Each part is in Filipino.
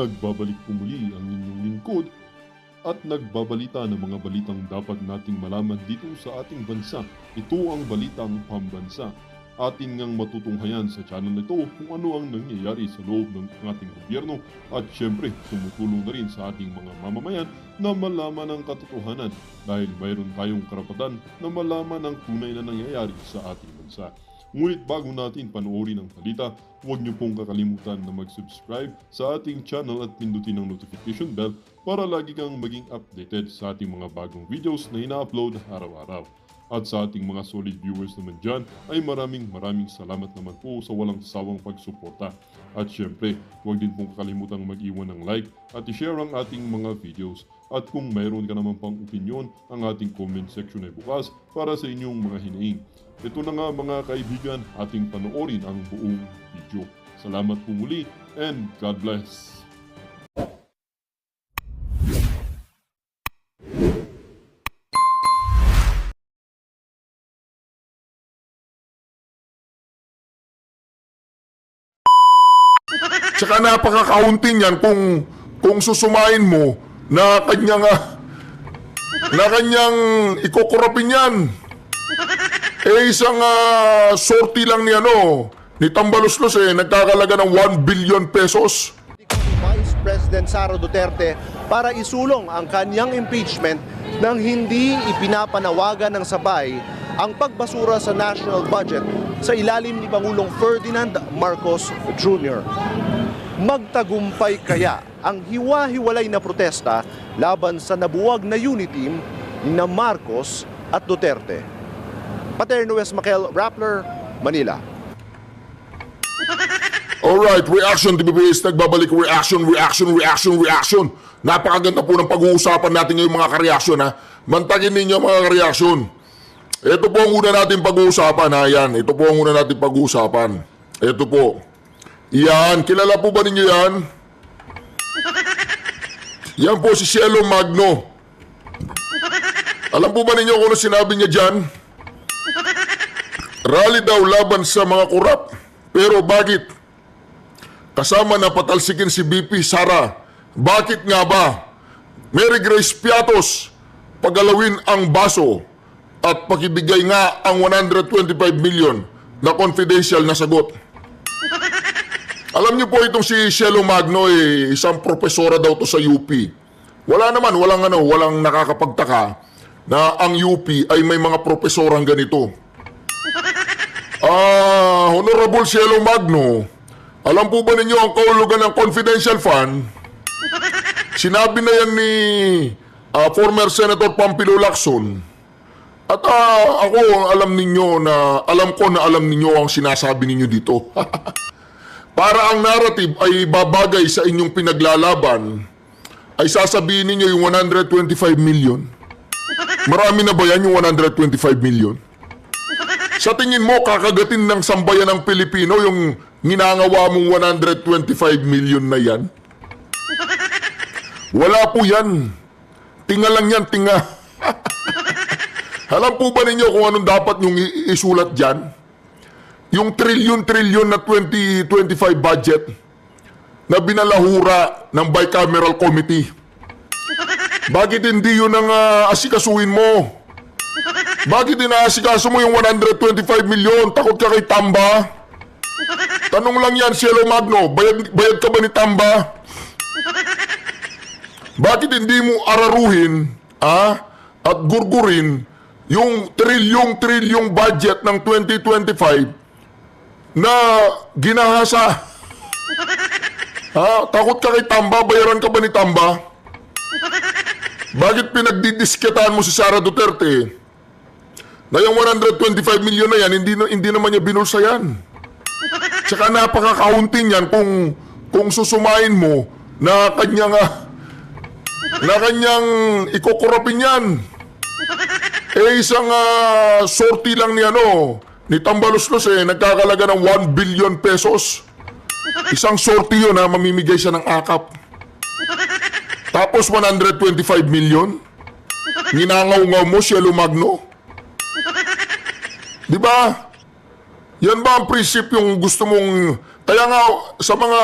Nagbabalik po muli ang inyong lingkod at nagbabalita ng mga balitang dapat nating malaman dito sa ating bansa. Ito ang balitang pambansa. Ating ngang matutunghayan sa channel nito kung ano ang nangyayari sa loob ng ating gobyerno at syempre tumutulong na rin sa ating mga mamamayan na malaman ang katotohanan dahil mayroon tayong karapatan na malaman ang tunay na nangyayari sa ating bansa. Ngunit bago natin panoorin ang balita, huwag niyo pong kakalimutan na mag-subscribe sa ating channel at pindutin ang notification bell para lagi kang maging updated sa ating mga bagong videos na ina-upload araw-araw. At sa ating mga solid viewers naman dyan ay maraming salamat naman po sa walang sawang pagsuporta. At syempre, huwag din pong kakalimutan mag-iwan ng like at i-share ang ating mga videos. At kung mayroon ka naman pang opinion, ang ating comment section ay bukas para sa inyong mga hinaing. Ito na nga mga kaibigan, ating panoorin ang buong video. Salamat po muli and God bless! Tsaka napaka-counting yan kung susumain mo na kanyang ikokorapin yan. Isang sorti lang ni Tambaloslos nagkakalaga ng 1 billion pesos. Vice President Sara Duterte para isulong ang kanyang impeachment nang hindi ipinapanawagan ng sabay ang pagbasura sa national budget sa ilalim ni Pangulong Ferdinand Marcos Jr. Magtagumpay kaya ang hiwa-hiwalay na protesta laban sa nabuwag na unity na Marcos at Duterte? Paterno West Makel, Rappler, Manila. Alright, reaction TVPS, nagbabalik reaction. Napakaganda po ng pag-uusapan natin ngayong mga kareaksyon ha. Mantagin ninyo mga kareaksyon. Ito po ang una natin pag-uusapan ha. Yan, ito po ang una natin pag-uusapan. Ito po. Yan, kilala po ba ninyo yan? Yan po si Cielo Magno. Alam po ba ninyo kung ano sinabi niya dyan? Rally daw laban sa mga korap. Pero bakit? Kasama na patalsikin si BP Sara. Bakit nga ba? Mary Grace Piatos, pagalawin ang baso at pakibigay nga ang 125 million na confidential na sagot. Alam niyo po itong si Cielo Magno isang profesora daw to sa UP. Walang nakakapagtaka na ang UP ay may mga profesorang ganito. Honorable Cielo Magno, alam po ba ninyo ang kahulugan ng confidential fund? Sinabi na yan ni former Senator Pampilo Lacson. At alam ko na alam ninyo ang sinasabi ninyo dito. Para ang narrative ay babagay sa inyong pinaglalaban, ay sasabihin ninyo yung 125 million. Marami na ba yan yung 125 million? Sa tingin mo, kakagatin ng sambayan ng Pilipino yung ninangawa mong 125 million na yan? Wala po yan. Tinga lang yan, tinga. Alam po ba ninyo kung anong dapat yung isulat dyan? Yung trilyon na 2025 budget na binalahura ng bicameral committee. Bakit hindi yun ang asikasuhin mo? Bakit inaasikaso mo yung 125 million? Takot ka kay Tamba? Tanong lang yan, Cielo Magno. Bayad ka ba ni Tamba? Bakit hindi mo araruhin at gurgurin yung trilyong budget ng 2025 na ginahasa? Takot ka kay Tamba? Bayaran ka ba ni Tamba? Bakit pinagdidisketaan mo si Sara Duterte na yung 125 million na yan, hindi naman niya binulsa yan? Tsaka napaka-counting yan kung susumain mo na kanyang ikokorapin yan. Isang sorti lang ni Tambaloslos nagkakalaga ng 1 billion pesos. Isang sorti yun mamimigay siya ng akap. Tapos 125 million? Ninangaw-ngaw mo, Cielo Magno? Di ba? Yan ba ang prinsipyong gusto mong Kaya nga, sa mga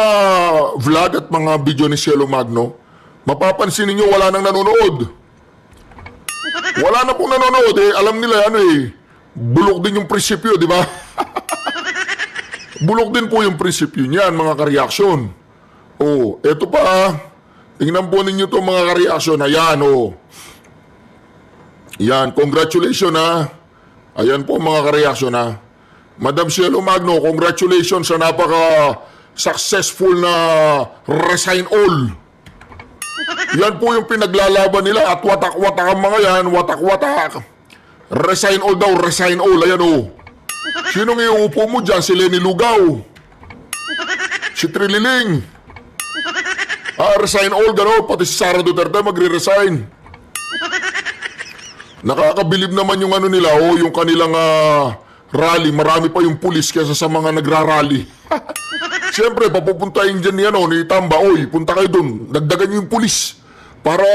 vlog at mga video ni Cielo Magno, mapapansin ninyo wala nang nanonood. Wala na pong nanonood eh. Alam nila bulok din yung prinsipyo, di ba? Bulok din po yung prinsipyo niyan, mga kareaksyon. Oh, eto pa. Tingnan po ninyo to mga kareaksyon. Ayan, oh. Yan, congratulations ha. Ayan po mga kareaksyon ha. Madam Cielo Magno, congratulations sa napaka-successful na resign all. Yan po yung pinaglalaban nila at watak-watak ang mga yan, watak-watak. Resign all daw, resign all. Ayan o. Sinong iuupo mo dyan? Si Lenny Lugaw. Si Trililing. Resign all, gano'n. Pati si Sara Duterte magre-resign. Nakakabilib naman yung nila, yung kanilang rally. Marami pa yung pulis kaysa sa mga nagrarally. Siyempre, papupuntahin dyan ni Tamba, oy, punta kayo dun. Dagdagan nyo yung pulis. Para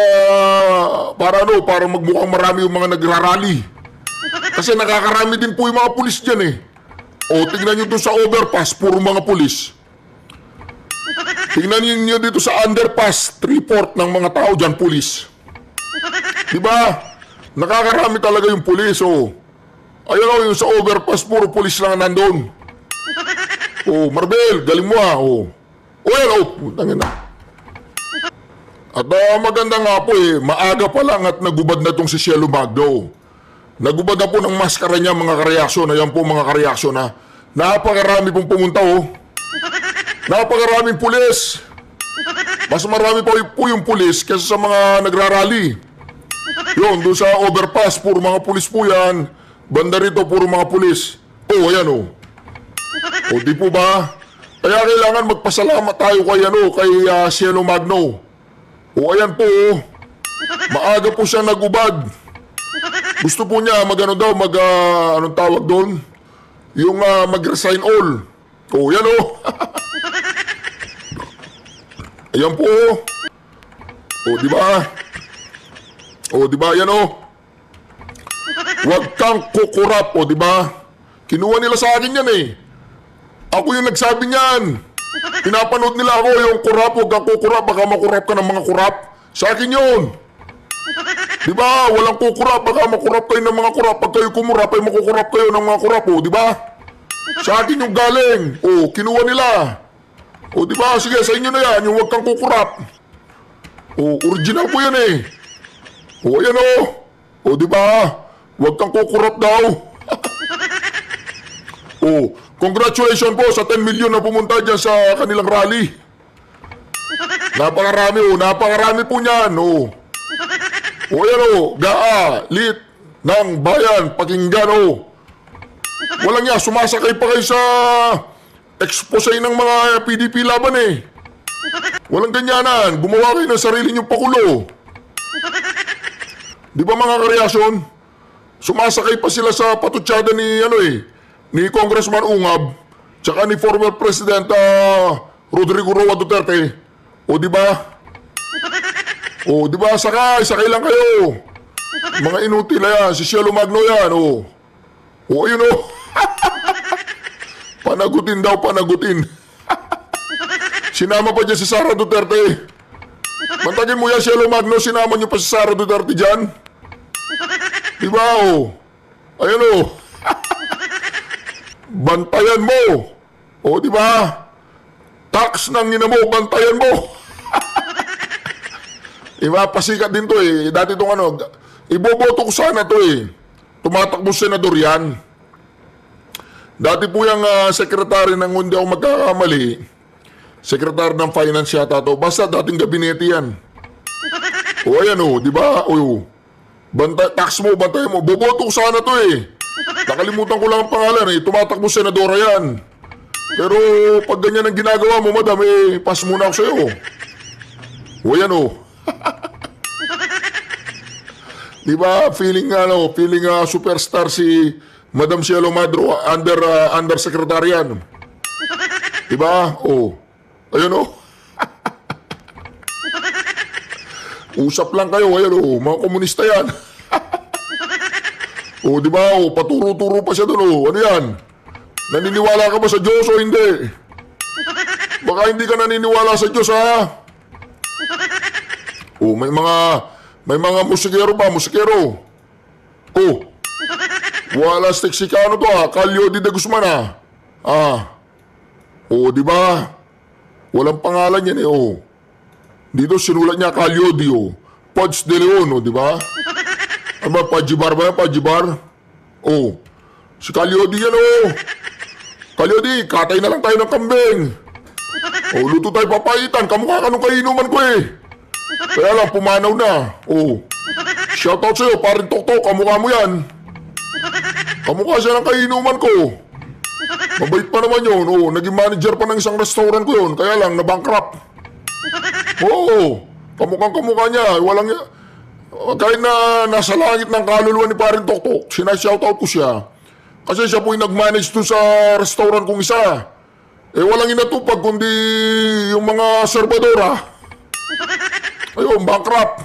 magmukhang marami yung mga nagrarally. Kasi nakakarami din po yung mga pulis dyan eh. O, tingnan nyo dun sa overpass, puro mga pulis. Tingnan nyo dito sa underpass, 3/4 ng mga tao dyan, pulis. Diba? Nakakarami talaga yung pulis, oh. Ayun yung sa overpass, puro pulis lang nandun. Oh, Marbel, galing mo oh. Putangin na. At maganda nga po maaga pa lang at nagubad na itong si Cielo Magno. Nagubad na po ng maskara niya mga kareaksyon. Ayan po mga kareaksyon ha. Napakarami pong pumunta Napakaraming pulis. Mas marami pa po yung pulis kaysa sa mga nagrarally. Yun, doon sa overpass, puro mga pulis po yan. Banda rito, puro mga pulis. Oh, ayan oh. O di po ba? Kaya kailangan magpasalamat tayo kay Cielo Magno. O ayan po, maaga po siya nagubad. Gusto po niya anong tawag doon? Yung mag-resign all. O yan o. Ayan po. O di ba? O di ba yan o. Huwag kang kukurap o di ba? Kinuha nila sa akin yan Ako yung nagsabi niyan. Pinapanood nila ako yung kurap, huwag kang kukurap, baka makurap ka ng mga kurap. Sa akin yun. Diba? Walang kukurap, baka makurap kayo ng mga kurap. Pag kayo kumurap, ay makukurap kayo ng mga kurap, diba? Sa akin yung galing. Kinuha nila. Diba? Sige, sa inyo na yan, yung huwag kang kukurap. Original po yan ayan diba? Huwag kang kukurap daw. Congratulations po sa 10 million na pumunta dyan sa kanilang rally. Napakarami po niyan. Ayan lit ng bayan, pakinggan Walang niya, sumasakay pa kayo sa expose ng mga PDP laban Walang ganyanan, gumawa kayo ng sarili niyong pakulo. Di ba mga kareaksyon? Sumasakay pa sila sa patutsada ni Congressman Ungab, tsaka ni former President Rodrigo Roa Duterte. Di ba? Di ba? Sakay lang kayo. Mga inutil yan, si Cielo Magno yan, ayun Panagutin daw, panagutin. Sinama pa dyan si Sara Duterte. Mantagin mo yan, Cielo Magno, sinama niyo pa si Sara Duterte dyan. Di ba, ayun bantayan mo. Di ba? Tax ng ina mo, bantayan mo. Pasikat din to Dati itong iboboto ko sana to Tumatakbo senador yan. Dati po yung sekretary ng, hindi ako magkakamali, sekretary ng finance yata to. Basta dating gabinete yan. Ayan di ba? Tax mo, bantayan mo. Boboto ko sana to Nakalimutan ko lang ang pangalan Tumatakbo senadora yan. Pero pag ganyan ang ginagawa mo, madam, pass muna ako sa'yo. Ayan Diba, feeling superstar si Madam Cielo Magno, undersecretary yan. Diba? Ayun Usap lang kayo, ayun mga komunista yan. Diba? Paturo-turo pa siya doon. Ano yan? Naniniwala ka ba sa Diyos o hindi? baka hindi ka naniniwala sa Diyos, ha? Oh, may mga musikero ba? Musikero. Oh, wala Mexicano to, ha? Calio de Guzman, ha? Oh, di ba? Walang pangalan yan, eh, oh. Dito sinulat niya Calio de, oh. Pods de Leon, oh, di ba? Ano ba, Pajibar ba yan? Pajibar? Oh, si Calio de yan, oh. Calio de, katay na lang tayo ng kambing. Oh, luto tayo papaitan. Kamukha ka nung kainuman ko, eh. Kaya lang, pumanaw na. Oh, shoutout sa'yo, parin Toktok, kamukha mo yan. Kamukha siya ng kainuman ko. Mabait pa naman yun. Oh, naging manager pa ng isang restaurant ko yun. Kaya lang, nabankrupt. Oo, kamukha niya. Walang... Kahit na nasa langit ng kaluluwa ni parin Toktok, sinashoutout ko siya. Kasi siya po yung nag-manage doon sa restaurant kong isa. Eh, walang inatupag kundi yung mga serbadora. Ayun, bankrupt.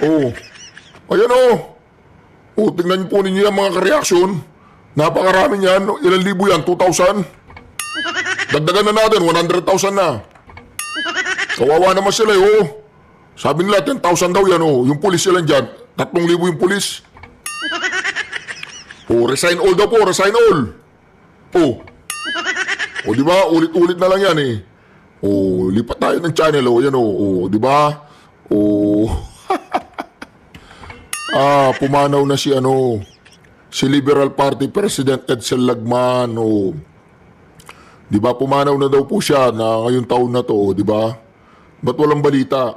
Oh, ayan, oh. Oh, tingnan niyo po ninyo yung mga reaksyon. Napakarami niyan. Ilan libo yan? 2,000? Dagdagan na natin, 100,000 na. Kawawa naman sila, eh, oh. Sabi nila, 10,000 daw yan, oh. Yung pulis sila dyan, 3,000 yung pulis. Oh, resign all daw po, resign all. Oh. Oh, di ba? Ulit-ulit na lang yan, eh. Oh, lipat tayo ng channel, oh. Yan, oh. Oh, di ba? Oh. Pumanaw na si si Liberal Party President Edsel Lagman, oh. Di ba, pumanaw na daw po siya na ngayong taon na to, oh, di ba? Ba't walang balita?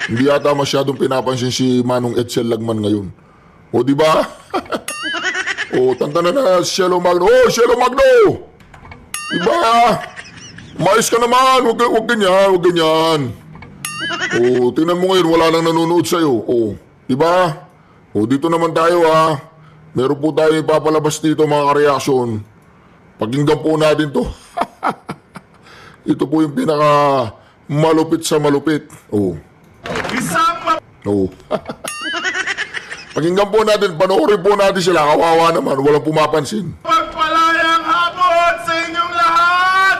Hindi yata masyadong pinapansin si Manong Edsel Lagman ngayon. O, di ba? O, tanta na Cielo Magno. Oh, Cielo Magno! Di ba? Mais ka naman. Huwag ganyan, huwag ganyan. O, tingnan mo ngayon, wala nang nanonood sa'yo. O, di ba? O, dito naman tayo, ha. Meron po tayo ipapalabas dito, mga kareaksyon. Pakinggan po natin to. Ito po yung pinaka malupit sa malupit. Oh. Oh. Pakinggan po natin, panoorin po natin sila. Kawawa naman, walang pumapansin. Pagpalayang hapon sa inyong lahat!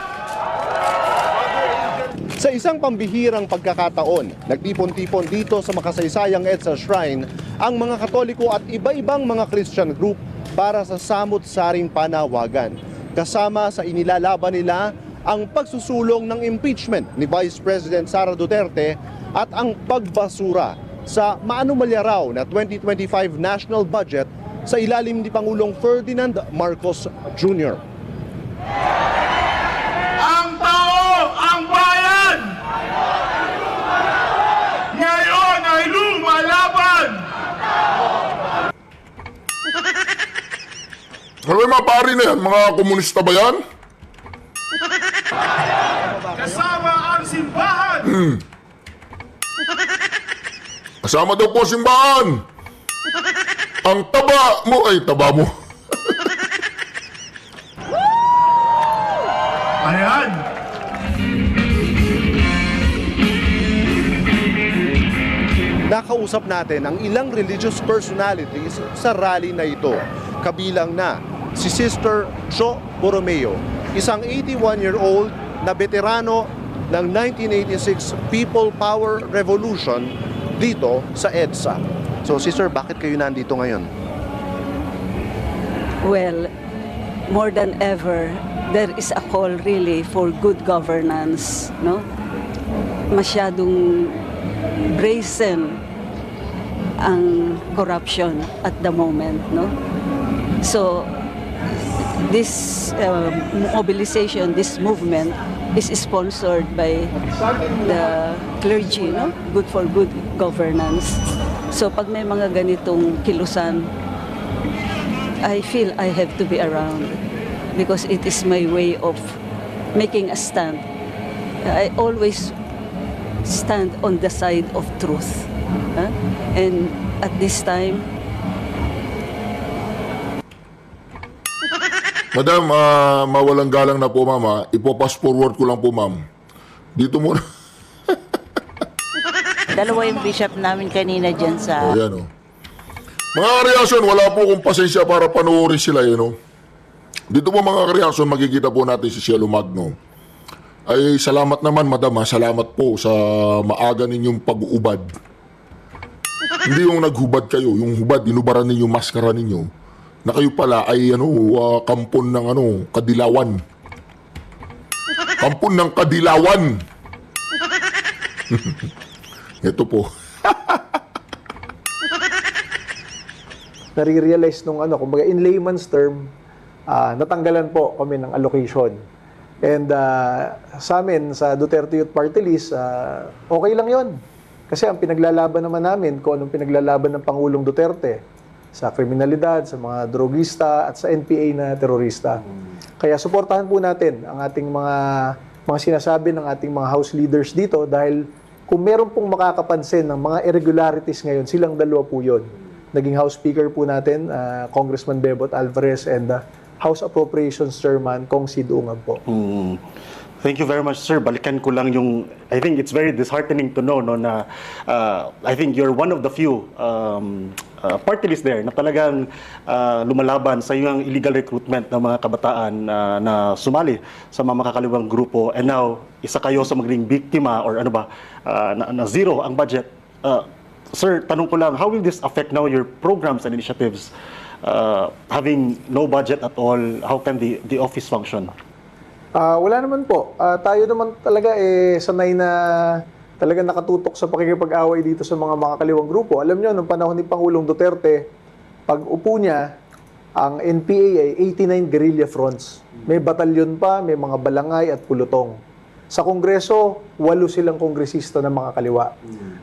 Sa isang pambihirang pagkakataon, nagtipon-tipon dito sa makasaysayang EDSA Shrine ang mga Katoliko at iba-ibang mga Christian group para sa samut-saring panawagan. Kasama sa inilalaban nila ang pagsusulong ng impeachment ni Vice President Sara Duterte at ang pagbasura sa maanumalya raw na 2025 national budget sa ilalim ni Pangulong Ferdinand Marcos Jr. Ang tao, ang bayan! Ngayon ay lumalaban! Ano yung mga pari na yan? Mga komunista ba yan? Kasama ang simbahan! Kasama daw po simbahan. Ang taba mo, ay taba mo. Ayan! Nakausap natin ang ilang religious personalities sa rally na ito. Kabilang na si Sister Jo Borromeo, isang 81-year-old na veterano ng 1986 People Power Revolution dito sa EDSA. So Sister, bakit kayo nandito ngayon? Well, more than ever, there is a call really for good governance, no? Masyadong brazen ang corruption at the moment, no? So, this mobilization, this movement is sponsored by the clergy, no? Good for good governance. So, pag may mga ganitong kilusan, I feel I have to be around because it is my way of making a stand. I always stand on the side of truth. And at this time, Madam, mawalang galang na po, ma'am. Ipo-pass forward ko lang po, ma'am. Dito muna. Dalawa yung bishop namin kanina dyan sa... O, yan, o. Mga reaksyon, wala po kong pasensya para panoorin sila, yun, o. Dito po mga reaksyon, makikita po natin si Cielo Magno. Ay, salamat naman, madam. Salamat po sa maaga ninyong pag-uubad. Hindi yung naghubad kayo, yung hubad, inubaran ninyo, maskara ninyo, na kayo pala ay kampon ng Kadilawan. Kampon ng Kadilawan. Ito po. Nare-realize nung kumbaga in layman's term, natanggalan po kami ng allocation. And sa amin, sa Duterte Youth Party List, okay lang yon. Kasi ang pinaglalaban naman namin, kung anong pinaglalaban ng Pangulong Duterte sa kriminalidad, sa mga drogista, at sa NPA na terorista. Kaya suportahan po natin ang ating mga sinasabi ng ating mga house leaders dito dahil kung meron pong makakapansin ng mga irregularities ngayon, silang dalawa po yun. Naging House Speaker po natin, Congressman Bebot Alvarez, and House Appropriations Chairman, Kong Sid Ungab po. Thank you very much, sir. Balikan ko lang yung, I think it's very disheartening to know na I think you're one of the few party list there na talagang lumalaban sa yung illegal recruitment ng mga kabataan na sumali sa mga makakaliwang grupo, and now isa kayo sa maging biktima or na zero ang budget. Sir, tanong ko lang, how will this affect now your programs and initiatives? Having no budget at all, how can the office function? Wala naman po. Tayo naman talaga sanay na talaga nakatutok sa pakikipag-away dito sa mga makakaliwang grupo. Alam nyo, nung panahon ni Pangulong Duterte, pag upo niya, ang NPA ay 89 guerrilla fronts. May batalyon pa, may mga balangay at pulutong. Sa Kongreso, 8 silang kongresista na makakaliwa.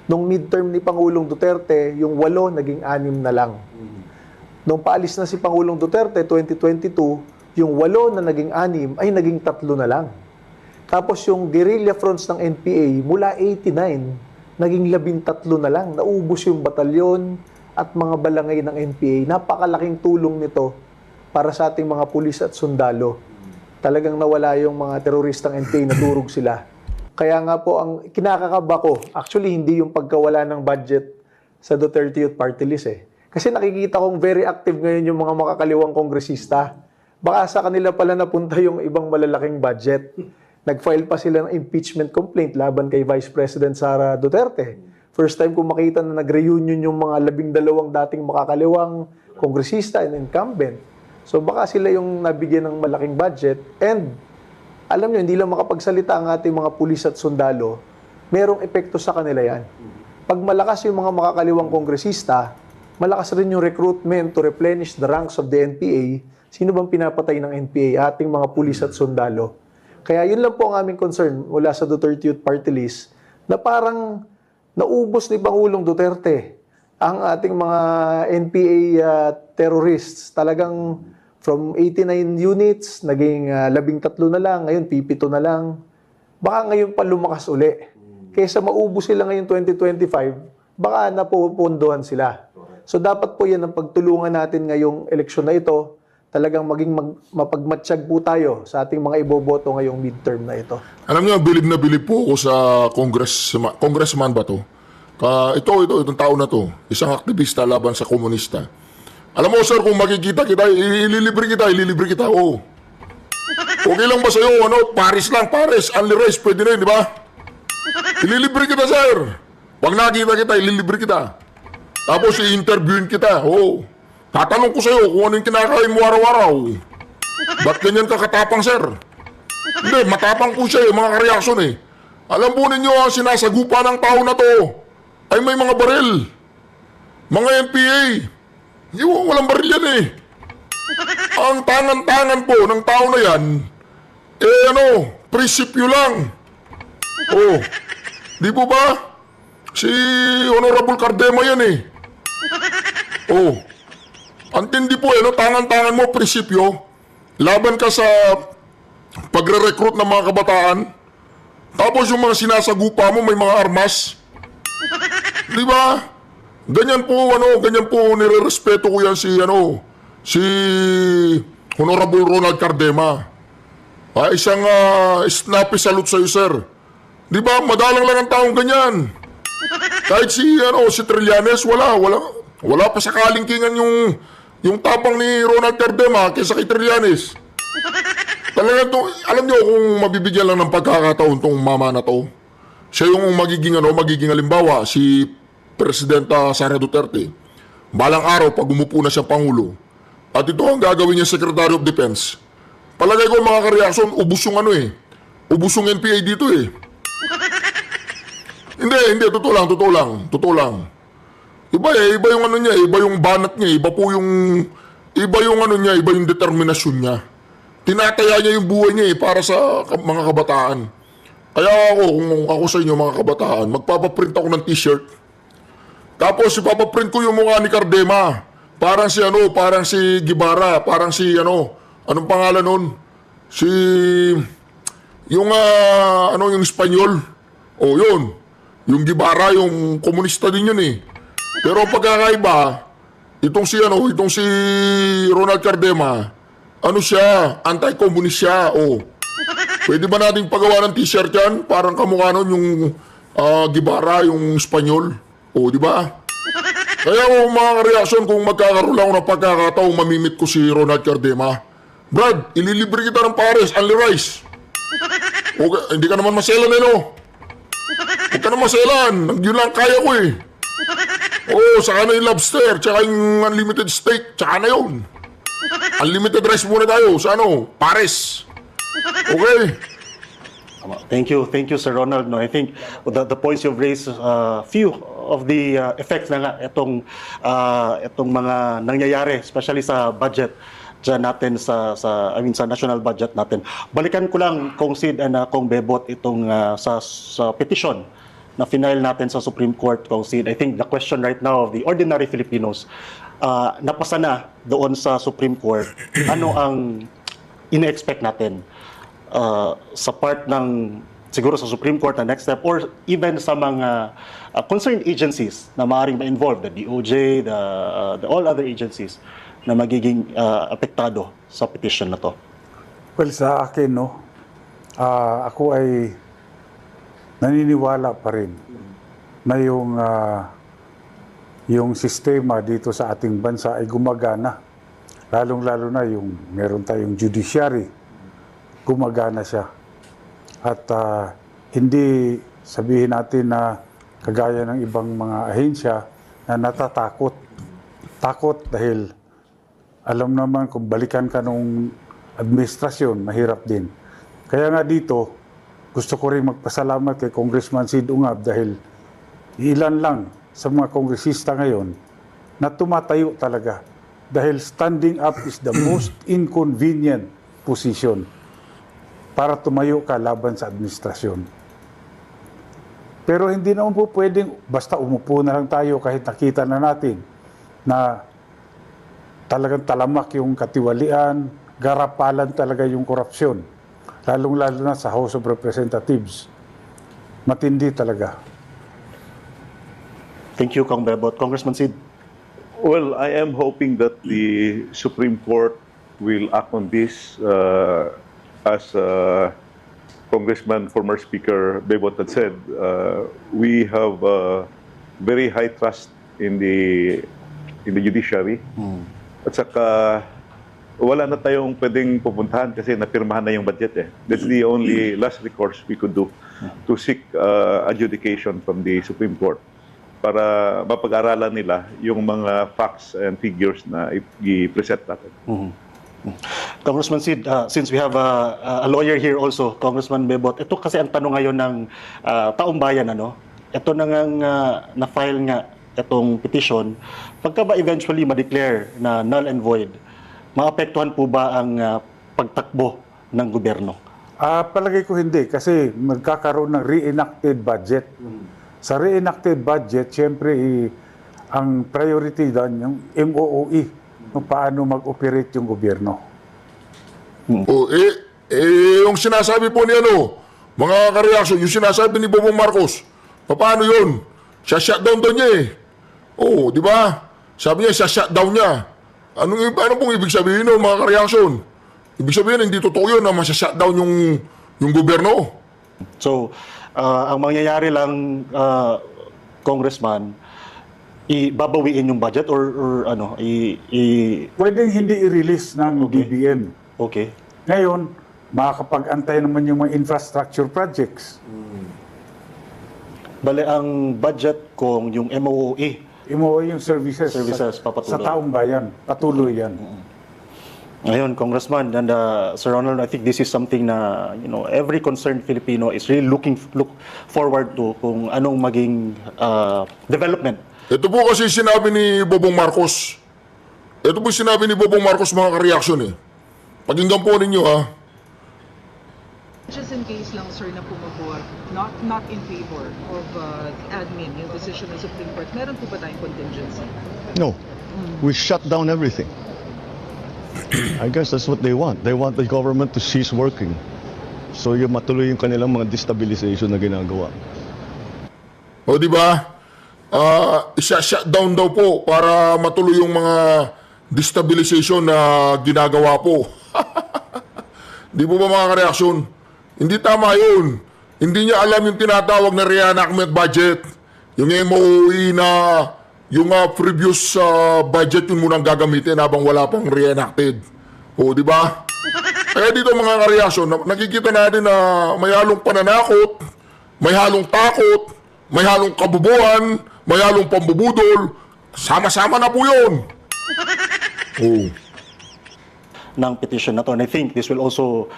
Nung midterm ni Pangulong Duterte, yung 8 naging 6 na lang. Nung paalis na si Pangulong Duterte, 2022, yung 8 na naging 6 ay naging 3 na lang. Tapos yung guerrilla fronts ng NPA, mula 89, naging 13 na lang. Naubos yung batalyon at mga balangay ng NPA. Napakalaking tulong nito para sa ating mga pulis at sundalo. Talagang nawala yung mga teroristang NPA, nadurog sila. Kaya nga po, ang kinakakaba ko, actually hindi yung pagkawala ng budget sa Duterte Youth Party List Kasi nakikita kong very active ngayon yung mga makakaliwang kongresista. Baka sa kanila pala napunta yung ibang malalaking budget. Nag-file pa sila ng impeachment complaint laban kay Vice President Sara Duterte. First time ko makita na nag-reunion yung mga 12 dating makakaliwang kongresista and incumbent. So baka sila yung nabigyan ng malaking budget. And alam nyo, hindi lang makapagsalita ang ating mga pulis at sundalo, merong epekto sa kanila yan. Pag malakas yung mga makakaliwang kongresista, malakas rin yung recruitment to replenish the ranks of the NPA. Sino bang pinapatay ng NPA? Ating mga pulis at sundalo. Kaya yun lang po ang aming concern mula sa Duterte Youth Party List na parang naubos ni Pangulong Duterte ang ating mga NPA terrorists. Talagang from 89 units, naging 13 na lang, ngayon pipito na lang. Baka ngayon pa lumakas uli. Kaysa maubos sila ngayon 2025, baka napupunduhan sila. So dapat po yan ang pagtulungan natin ngayong eleksyon na ito, talagang maging mapagmatsyag po tayo sa ating mga iboboto ngayong midterm na ito. Alam niyo, bilib na bilib po ako sa congressman ba to? Itong tao na to, isang aktivista laban sa komunista. Alam mo, sir, kung makikita kita, ililibre kita, oh. Okay lang ba sa'yo, Paris lang, only rice, pwede na yun, di ba? Ililibre kita, sir. Pag nakita kita, ililibre kita. Tapos i-interviewin kita, oh. Tatanong ko sa'yo kung ano yung kinakain mo araw-araw. Ba't ganyan ka katapang, sir? Hindi, matapang po siya, mga kareaksyon Alam po ninyo, ang sinasagupa ng tao na to ay may mga baril. Mga NPA. Walang baril yan Ang tangan-tangan po ng tao na yan, prinsipyo lang. Oh, di po ba? Si Honorable Cardema yan Oh, antindi po tangan-tangan mo, prinsipyo. Laban ka sa pagre-recruit ng mga kabataan. Tapos yung mga sinasagupa mo, may mga armas. Di ba? Ganyan po nire-respeto ko yan si Honorable Ronald Cardema. Isang snappy salute sa'yo, sir. Di ba? Madalang lang ang taong ganyan. Kahit si Trillanes, wala pa sa kalingkingan yung tapang ni Ronald Cardema kaysa kay Trillanes. Talaga to, alam niyo kung mabibigyan lang ng pagkakataon tong mama na to, siya yung magiging halimbawa, si Presidenta Sara Duterte. Balang araw, pag umupo na siya Pangulo, at ito ang gagawin niya Secretary of Defense, palagay ko mga kareaksyon, ubus yung ubus yung NPA dito eh. Hindi, totoo lang. Iba yung niya, iba yung banat niya, iba yung determinasyon niya. Tinataya niya yung buhay niya para sa mga kabataan. Kaya kung ako sa inyo mga kabataan, magpapaprint ako ng t-shirt. Tapos ipapaprint ko yung mukha ni Cardema. Parang si Guevara, parang si anong pangalan nun? Yung Espanyol. Yun. Yung Guevara, yung komunista din yun eh. Pero pagkakaiba, itong si Ronald Cardema, siya, anti-communist siya. Pwede ba nating pagawa ng t-shirt yan? Parang kamukha nun yung Guevara, yung Espanyol. Di ba? Kaya mga reaksyon, kung magkakaroon lang ako ng pagkakataong mamimit ko si Ronald Cardema, Brad, ililibre kita ng pares, only rice. Okay, hindi ka naman maselan Huwag ka naman maselan. Yun lang kaya ko eh. Saka na yung lobster, tsaka yung unlimited steak, tsaka na yun. Unlimited rice muna tayo sa pares. Okay. Thank you, Sir Ronald. No, I think the points you've raised, few of the effects na nga itong mga nangyayari, especially sa budget dyan natin sa national budget natin. Balikan ko lang Kong Sid and Kong Bebot itong sa petition na final natin sa Supreme Court, Kong Sid. I think the question right now of the ordinary Filipinos, napasa na doon sa Supreme Court, ano ang ina-expect natin sa part ng siguro sa Supreme Court na next step or even sa mga concerned agencies na maaaring ma-involve, the DOJ, the all other agencies na magiging apektado sa petition na to? Well, sa akin, ako ay naniniwala pa rin na yung sistema dito sa ating bansa ay gumagana. Lalong-lalo na yung meron tayong judiciary, gumagana siya. At hindi sabihin natin na kagaya ng ibang mga ahensya na natatakot. Takot dahil alam naman kung balikan ka nung administrasyon, mahirap din. Kaya nga dito, gusto ko rin magpasalamat kay Congressman Sid Ungab dahil ilan lang sa mga kongresista ngayon na tumatayo talaga. Dahil standing up is the most inconvenient position para tumayo ka laban sa administrasyon. Pero hindi naman po pwedeng basta umupo na lang tayo kahit nakita na natin na talagang talamak yung katiwalian, garapalan talaga yung korupsyon. Lalong-lalo na sa House of Representatives. Matindi talaga. Thank you, Kong Bebot. Congressman Sid. Well, I am hoping that the Supreme Court will act on this as Congressman, former Speaker Bebot had said. We have very high trust in the judiciary. At saka wala na tayong pwedeng pupuntahan kasi napirmahan na yung budget eh. That's the only last recourse we could do to seek adjudication from the Supreme Court para mapag-aralan nila yung mga facts and figures na i-present natin. Congressman Sid, since we have a lawyer here also, Congressman Bebot, ito kasi ang tanong ngayon ng taong bayan, ito na ngang na-file nga itong petition, pagka ba eventually ma-declare na null and void, maapektuhan po ba ang pagtakbo ng gobyerno? Palagay ko hindi kasi magkakaroon ng reenacted budget. Sa reenacted budget, siyempre ang priority doon yung MOOE, kung paano mag-operate yung gobyerno. Yung sinasabi po ni mga kareaksyon, yung sinasabi ni Bongbong Marcos, paano yun? Siya-shutdown daw niya di ba? Sabi niya, siya-shutdown niya. Ano pong ibig sabihin nun, mga kareaksyon? Ibig sabihin, hindi totoo yun na masya-shutdown yung gobyerno. So, ang mangyayari lang, Congressman, ibabawiin yung budget or Pwedeng hindi i-release ng BBM. Okay. Ngayon, makakapag-antay naman yung mga infrastructure projects. Bale, ang budget kung yung MOE, Yung services, papatuloy. sa taong bayan. Patuloy yan. Ngayon, Congressman and Sir Ronald, I think this is something na every concerned Filipino is really look forward to kung anong maging development. Ito po kasi sinabi ni Bobong Marcos. Ito po sinabi ni Bobong Marcos mga ka-reaction eh. Pakinggan po ninyo ha. Just in case lang, sir, na pumabor, not in favor of admin, yung decision ng Supreme Court, meron po ba tayong contingency? No. We shut down everything. I guess that's what they want. They want the government to cease working. So yung matuloy yung kanilang mga destabilization na ginagawa. O di ba? Shut down daw po para matuloy yung mga destabilization na ginagawa po. Di po ba mga ka-reaksyon? Hindi tama yun. Hindi niya alam yung tinatawag na reenactment budget. Yung MOE na yung previous budget yun munang gagamitin habang wala pang reenacted. O, di ba? Kaya dito mga ka-reaksyon, nakikita natin na may halong pananakot, may halong takot, may halong kabubuan, may halong pambubudol. Sama-sama na po yun. Oh. Ng petition na to. And I think this will also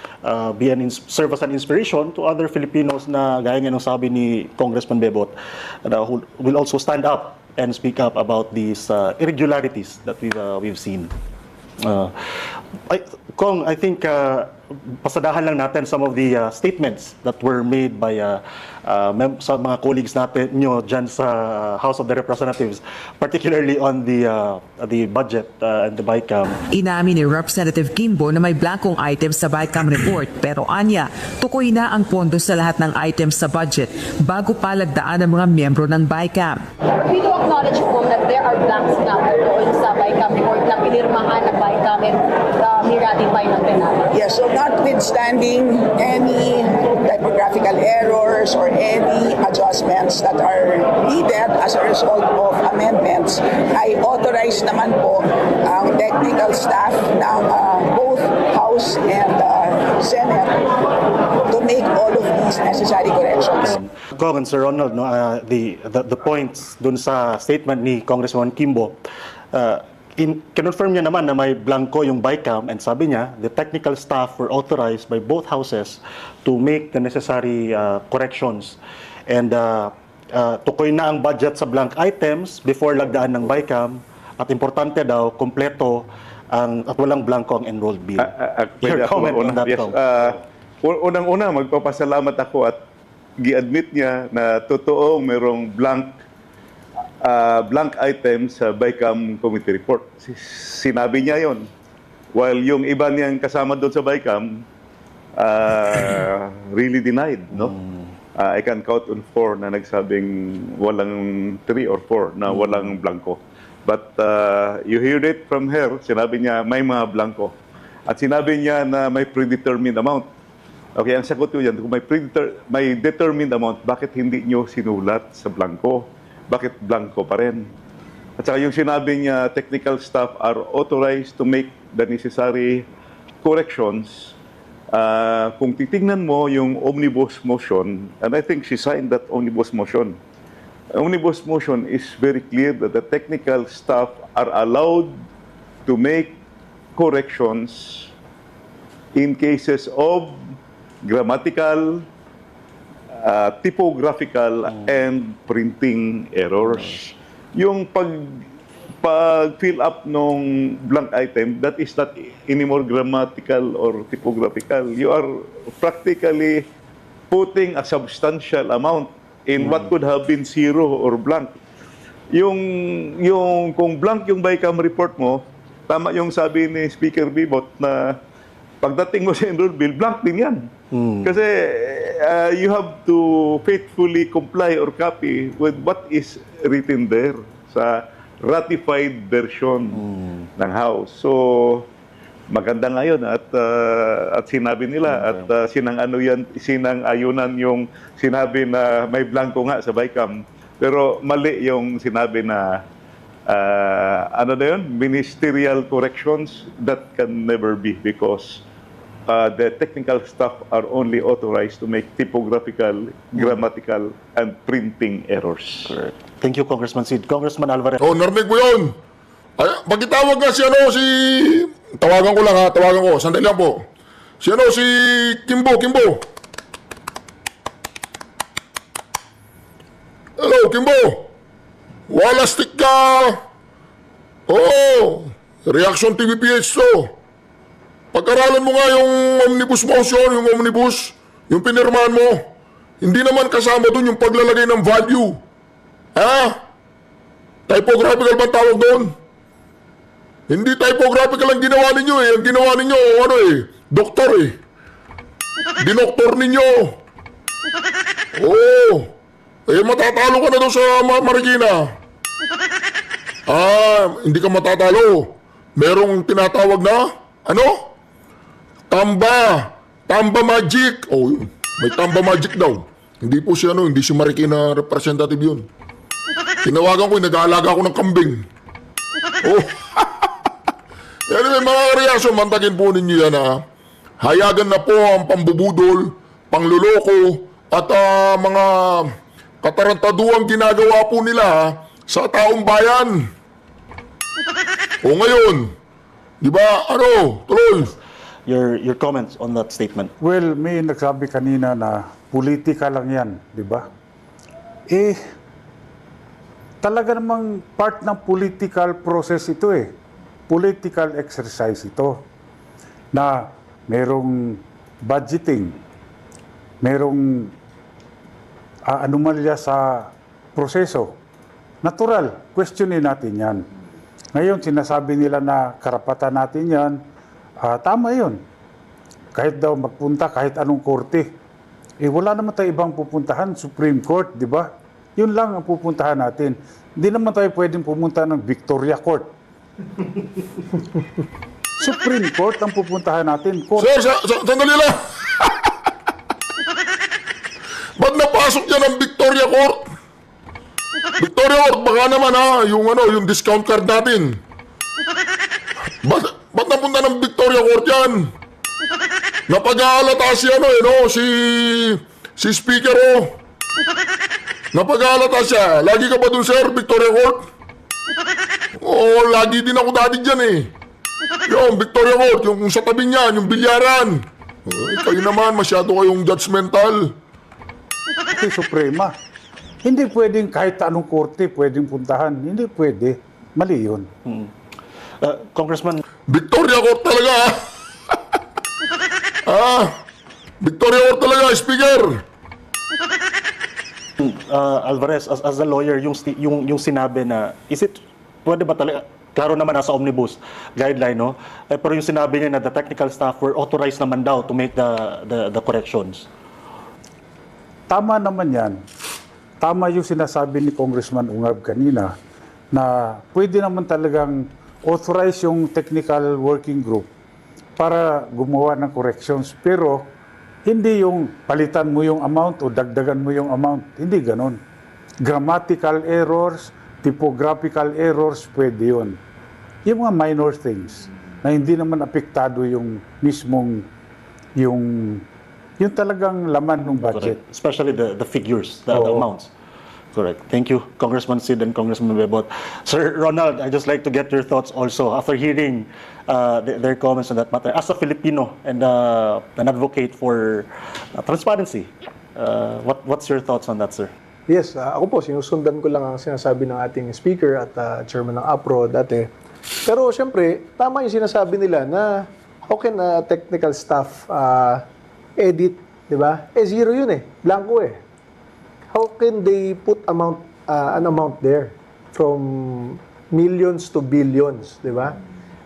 serve as an inspiration to other Filipinos na gaya nga ng sabi ni Congressman Bebot, who will also stand up and speak up about these irregularities that we've seen. I think pasadahan lang natin some of the statements that were made by sa mga colleagues natin nyo dyan sa House of the Representatives, particularly on the budget and the BICAM. Inamin ni Representative Kimbo na may blankong items sa BICAM report, pero anya, tukoy na ang pondo sa lahat ng items sa budget bago palagdaan ng mga miyembro ng BICAM. We do acknowledge po that there are blanks na doon sa BICAM report na pinirmahan ng BICAM and ni-ratify ng Senado. Yes, so notwithstanding any typographical errors or any adjustments that are needed as a result of amendments, I authorize naman po ang technical staff ng both House and Senate to make all of these necessary corrections. Kong and Sir Ronald, the points dun sa statement ni Congressman Kimbo, kinonfirm niya naman na may blanco yung BICAM, and sabi niya, the technical staff were authorized by both houses to make the necessary corrections. And tukoy na ang budget sa blank items before lagdaan ng BICAM, at importante daw, kompleto at walang blanco ang enrolled bill. Your comment on that, Kong? Unang-una, magpapasalamat ako at gi-admit niya na totoong merong blank item sa BICAM committee report. Sinabi niya yon. While yung iba niyang kasama doon sa BICAM really denied, no? I can count on 4 na nagsabing walang 3 or 4 na walang blanco. But you heard it from her, sinabi niya may mga blanco. At sinabi niya na may predetermined amount. Okay, ang sagot ko yan, kung may determined amount, bakit hindi niyo sinulat sa blanco? Bakit blanco pa rin? At saka yung sinabi niya, technical staff are authorized to make the necessary corrections. Kung titingnan mo yung omnibus motion, and I think she signed that omnibus motion. Omnibus motion is very clear that the technical staff are allowed to make corrections in cases of grammatical, typographical, and printing errors. Yung pag-fill up nung blank item, that is not anymore grammatical or typographical. You are practically putting a substantial amount in what could have been 0 or blank. Kung blank yung BICAM report mo, tama yung sabi ni Speaker Bibot na pagdating mo sa enrolled bill, blank din yan. Kasi you have to faithfully comply or copy with what is written there sa ratified version ng House. So, maganda ngayon at sinabi nila at sinang-ayunan yung sinabi na may blanco nga sa BICAM. Pero mali yung sinabi na ministerial corrections, that can never be because the technical staff are only authorized to make typographical, grammatical, and printing errors. Correct. Thank you, Congressman Sid. Congressman Alvarez. Oh, narinig mo yun. Ay, pagkitawag nga si tawagan ko lang ha, tawagan ko. Sandali lang po. Si Kimbo. Hello, Kimbo. Walastik ka. Oo. Reaction TVPH to. Pag-aralan mo nga yung omnibus motion, yung pinirmahan mo. Hindi naman kasama dun yung paglalagay ng value. Ha? Typographical ba tawag doon? Hindi typographical ang ginawa ninyo eh. Ang ginawa ninyo, doktor eh. Dinoktor ninyo. Oo. Matatalo ka na doon sa Marikina. Hindi ka matatalo. Merong tinatawag na, Tamba Magic. Oh, may Tamba Magic daw. Hindi po siya, hindi si Marikina representative yun. Tinawagan ko, nag-aalaga ako ng kambing. Oh. Anyway, mga reaksyon, mantagin po ninyo yan ha. Hayagan na po ang pambubudol, pangluloko, at mga katarantaduang ginagawa po nila sa taong bayan. O ngayon, di ba, tuloy. Your comments on that statement. Well, may nagsabi kanina na politika lang yan, di ba? Talaga namang part ng political process ito eh. Political exercise ito. Na merong budgeting, merong anomalya sa proseso. Natural, questionin natin yan. Ngayon, sinasabi nila na karapatan natin yan, tama yun. Kahit daw magpunta, kahit anong korte. Wala naman tayo ibang pupuntahan, Supreme Court, di ba? Yun lang ang pupuntahan natin. Hindi naman tayo pwedeng pumunta ng Victoria Court. Supreme Court ang pupuntahan natin. Sir, sandali lang. Ba't napasok niya ng Victoria Court? Victoria Court, baka naman yung discount card natin. Ba't napunta ng Victoria Court yan? Napag-aalata si Speaker Napag-aalata siya. Lagi ka ba dun, sir, Victoria Court? Oo, lagi din ako dati dyan eh. Yung Victoria Court, yung sa tabi niyan, yung bilyaran. Kayo naman, masyado kayong judgmental. Ito Suprema. Hindi pwedeng kahit anong korte pwedeng puntahan. Hindi pwede. Mali yun. Congressman... Victoria Court talaga Victoria Court talaga, Speaker. Alvarez, as a lawyer, yung sinabi na, pwede ba talaga, klaro naman nasa omnibus guideline, no? Pero yung sinabi niya na the technical staff were authorized naman daw to make the corrections. Tama naman yan. Tama yung sinasabi ni Congressman Ungab kanina na pwede naman talagang authorize yung technical working group para gumawa ng corrections. Pero hindi yung palitan mo yung amount o dagdagan mo yung amount. Hindi ganon. Grammatical errors, typographical errors, pwede yun. Yung mga minor things na hindi naman apektado yung mismong yung talagang laman ng budget. Correct. Especially the figures, the amounts. Correct. Thank you, Congressman Sid and Congressman Bebot. Sir Ronald, I'd just like to get your thoughts also after hearing their comments on that matter. As a Filipino and an advocate for transparency, what's your thoughts on that, sir? Yes, ako po, sinusundan ko lang ang sinasabi ng ating speaker at chairman ng APRO dati. Pero siyempre, tama yung sinasabi nila na okay na technical staff edit, di ba? Zero yun eh, blanco eh. How can they put an amount there from millions to billions, di ba?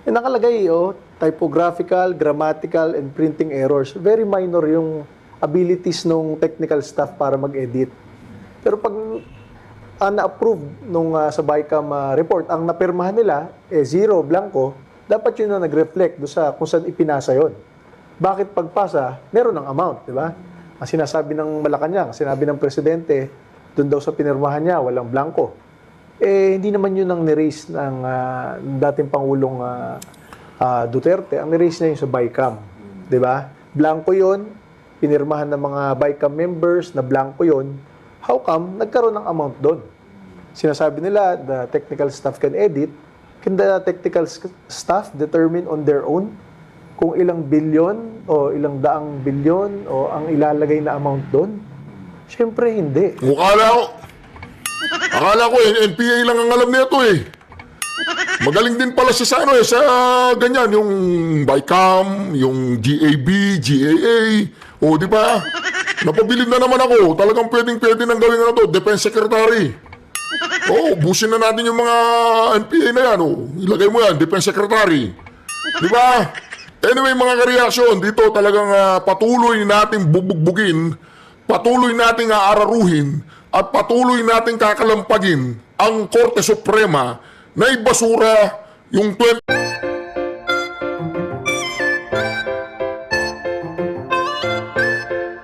Nakalagay, typographical, grammatical, and printing errors. Very minor yung abilities ng technical staff para mag-edit. Pero pag na-approve nung sa BICAM report, ang napirmahan nila, zero, blanco, dapat yun na nag-reflect doon sa kung saan ipinasa yun. Bakit pagpasa, meron ng amount, di ba? Ang sinasabi ng Malacanang, sinabi ng Presidente, doon daw sa pinirmahan niya, walang blanco. Hindi naman yun ang niraise ng dating Pangulong Duterte. Ang niraise niya yun sa BICAM. 'di ba? Blanco 'yon, pinirmahan ng mga BICAM members na blanco 'yon. How come nagkaroon ng amount doon? Sinasabi nila the technical staff can edit. Can the technical staff determine on their own kung ilang bilyon o ilang daang bilyon o ang ilalagay na amount doon? Siyempre hindi. Akala ko NPA lang ang alam nito eh. Magaling din pala siya sa sa ganyan, yung BICAM, yung GAB, GAA, o di ba? Napabilib na naman ako, talagang pwede nang gawin na to, Defense Secretary. Busin na natin yung mga NPA na yan, ilagay mo yan, Defense Secretary. Di ba? Anyway, mga kareaksyon, dito talagang patuloy nating bubugbugin, patuloy nating aararuhin, at patuloy nating kakalampagin ang Korte Suprema na ibasura yung 20...